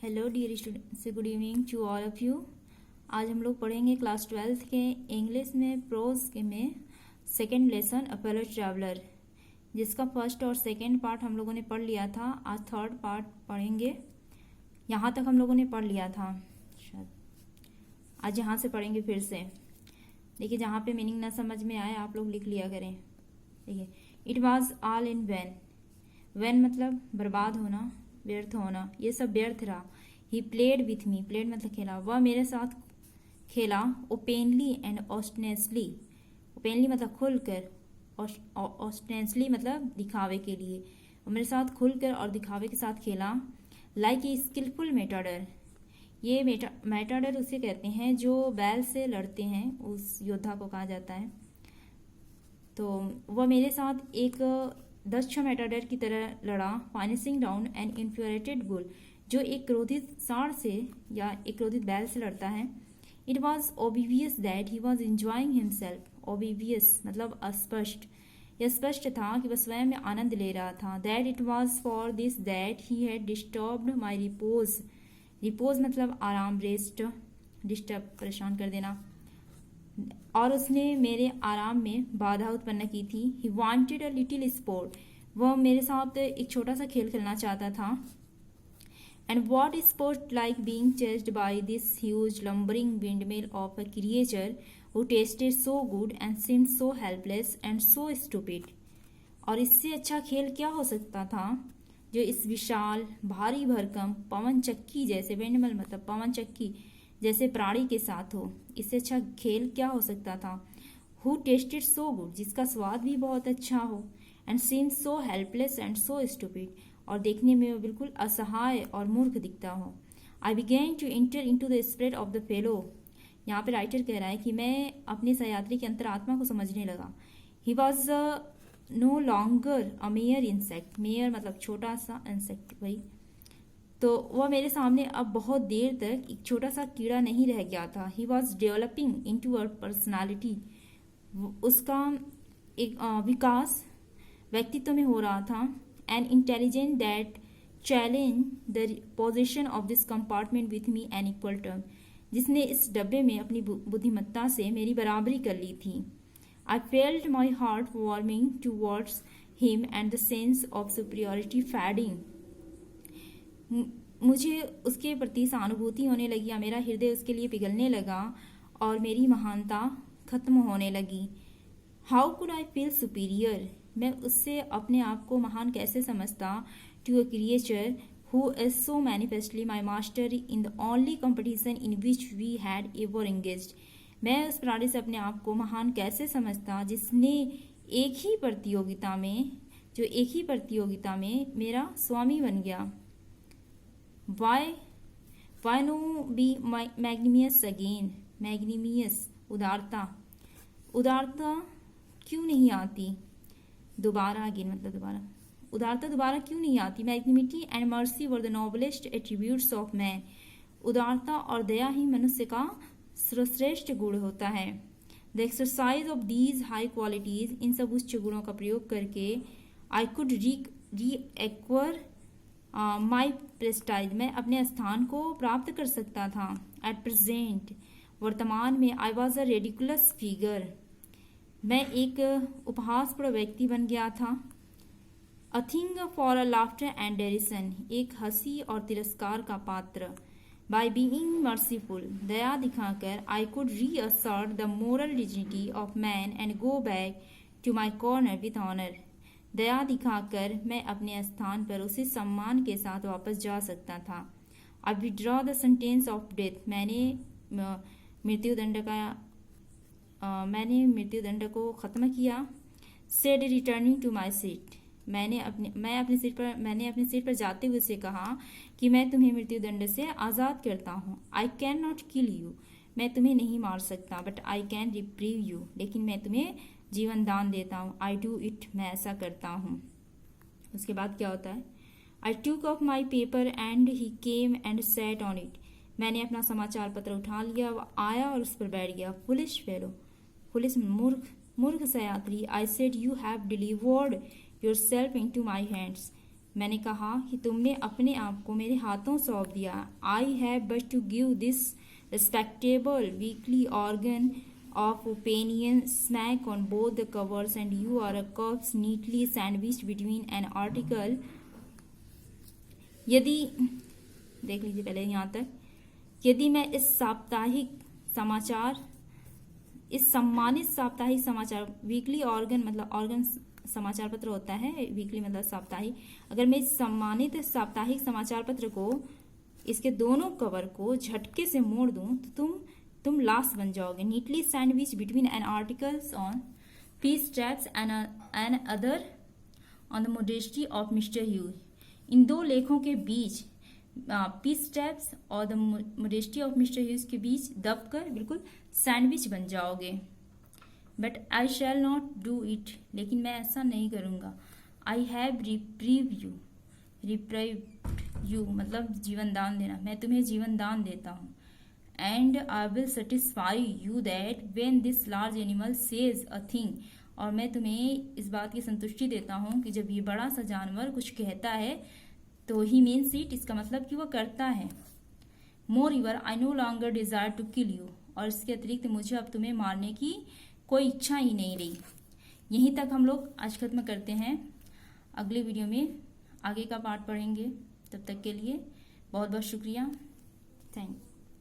Hello dear students, good evening to all of you. आज हम लोग पढ़ेंगे क्लास 12th के इंग्लिश में प्रोज के में second lesson a fellow traveller, जिसका फर्स्ट और सेकेंड पार्ट हम लोगों ने पढ़ लिया था। आज थर्ड पार्ट पढ़ेंगे। यहाँ तक हम लोगों ने पढ़ लिया था शायद। आज यहाँ से पढ़ेंगे फिर से। देखिए, जहाँ पे मीनिंग ना समझ में आए आप लोग लिख लिया करें। देखिए, it was all in vain. Vain मतलब बर्बाद होना, व्यर्थ होना, ये सब व्यर्थ रहा। He played with me, played मतलब खेला, वह मेरे साथ खेला। ओपेनली एंड ऑस्टेंसली, ओपेनली मतलब खुलकर, ऑस्टेंसली मतलब दिखावे के लिए, वो मेरे साथ खुलकर और दिखावे के साथ खेला। लाइक ए स्किलफुल मेटाडर, ये मेटाडर उसे कहते हैं जो बैल से लड़ते हैं, उस योद्धा को कहा जाता है। तो वह मेरे साथ एक दक्ष मेटाडर की तरह लड़ा। फाइनिशिंग डाउन एन इन्फ्यूरेटेड बुल, जो एक क्रोधित सांड से या एक क्रोधित बैल से लड़ता है। It was obvious that he was enjoying himself. Obvious मतलब अस्पष्ट, यह स्पष्ट था कि वह स्वयं में आनंद ले रहा था। That it was for this that he had disturbed my repose. Repose मतलब आराम, रेस्ट, डिस्टर्ब परेशान कर देना, और उसने मेरे आराम में बाधा उत्पन्न की थी। He wanted a little sport, वह मेरे साथ एक छोटा सा खेल खेलना चाहता था। And what sport like being chased by this huge lumbering windmill of a creature who tested so good and seemed so helpless and so stupid. और इससे अच्छा खेल क्या हो सकता था जो इस विशाल भारी भरकम पवन चक्की जैसे, विंडमिल मतलब पवन चक्की जैसे प्राणी के साथ हो। इससे अच्छा खेल क्या हो सकता था। हु टेस्टेड सो गुड, जिसका स्वाद भी बहुत अच्छा हो। And seen so helpless and so stupid, और देखने में वो बिल्कुल असहाय और मूर्ख दिखता हो। I began to enter into the spirit of the fellow, यहाँ पे राइटर कह रहा है कि मैं अपने सयात्री की अंतरात्मा को समझने लगा। He was no longer a mere insect, mere मतलब छोटा सा इंसेक्ट वही। तो वह मेरे सामने अब बहुत देर तक एक छोटा सा कीड़ा नहीं रह गया था। He was developing into a personality, उसका एक विकास व्यक्तित्व में हो रहा था। An intelligent that challenge the position of this compartment with me an equal term, जिसने इस डब्बे में अपनी बुद्धिमत्ता से मेरी बराबरी कर ली थी। I felt my heart warming towards him and the sense of superiority fading, मुझे उसके प्रति सहानुभूति होने लगी या मेरा हृदय उसके लिए पिघलने लगा और मेरी महानता खत्म होने लगी। How could I feel superior, मैं उससे अपने आप को महान कैसे समझता। To a creature who is so manifestly my master in the only competition in which we had ever engaged, मैं उस प्राणी से अपने आप को महान कैसे समझता जिसने एक ही प्रतियोगिता में मेरा स्वामी बन गया। Why no be magnanimous again? Magnanimous उदारता, उदारता क्यों नहीं आती दोबारा, अगेन मतलब दोबारा, उदारता दोबारा क्यों नहीं आती। Magnanimity and mercy were the noblest attributes of man, उदारता और दया ही मनुष्य का सर्वश्रेष्ठ गुण होता है। The exercise of these high qualities, इन सब उच्च गुणों का प्रयोग करके आई कुड री एक्वर माई प्रेस्टाइज, मैं अपने स्थान को प्राप्त कर सकता था। एट प्रेजेंट, वर्तमान में, I was a ridiculous figure, मैं एक उपहासपूर्ण व्यक्ति बन गया था। A thing for a laughter and derision, एक हंसी और तिरस्कार का पात्र। बाय बीइंग मर्सीफुल, दया दिखाकर, I could reassert the moral dignity of man and go back to my corner with honour, दया दिखाकर मैं अपने स्थान पर उसी सम्मान के साथ वापस जा सकता था। I withdraw the sentence of death, मैंने मृत्युदंड को खत्म किया। Said returning to my seat, मैंने अपनी सीट पर जाते हुए से कहा कि मैं तुम्हें मृत्युदंड से आज़ाद करता हूँ। I can not kill you, मैं तुम्हें नहीं मार सकता। But I can reprieve you, लेकिन मैं तुम्हें जीवन दान देता हूँ। आई डू इट, मैं ऐसा करता हूँ। उसके बाद क्या होता है। आई टूक of my paper and he came and sat on it, मैंने अपना समाचार पत्र उठा लिया, वह आया और उस पर बैठ गया। फुलिश फेलो, फुलिश मूर्ख सयात्री। I said you have delivered yourself into my hands, मैंने कहा कि तुमने अपने आप को मेरे हाथों सौंप दिया। I have but to give this respectable weekly organ of opinion smack on both the covers and you are a corpse neatly sandwiched between an article। यदि देख लीजिए पहले यहाँ तक, यदि मैं इस सम्मानित साप्ताहिक समाचार, वीकली ऑर्गन मतलब ऑर्गन समाचार पत्र होता है, वीकली मतलब साप्ताहिक, अगर मैं इस सम्मानित साप्ताहिक समाचार पत्र को, इसके दोनों कवर को झटके से मोड़ दूं तो तुम लाश बन जाओगे। Neatly sandwich between an articles on peace traps and other on the modesty of mister Hugh. इन दो लेखों के बीच, पीस ट्रैप्स और the modesty of mister Hughes के बीच दबकर बिल्कुल सैंडविच बन जाओगे। But I shall not do it, लेकिन मैं ऐसा नहीं करूँगा। आई हैव रिप्रीव यू मतलब जीवन दान देना, मैं तुम्हें जीवन दान देता हूँ। And I will satisfy you that when this large animal says a thing, और मैं तुम्हें इस बात की संतुष्टि देता हूँ कि जब ये बड़ा सा जानवर कुछ कहता है तो he means it, इसका मतलब कि वो करता है। Moreover, I no longer desire to kill you, और इसके अतिरिक्त मुझे अब तुम्हें मारने की कोई इच्छा ही नहीं रही। यहीं तक हम लोग आज खत्म करते हैं। अगले वीडियो में आगे का पार्ट पढ़ेंगे। तब तक के लिए बहुत बहुत शुक्रिया। Thank you.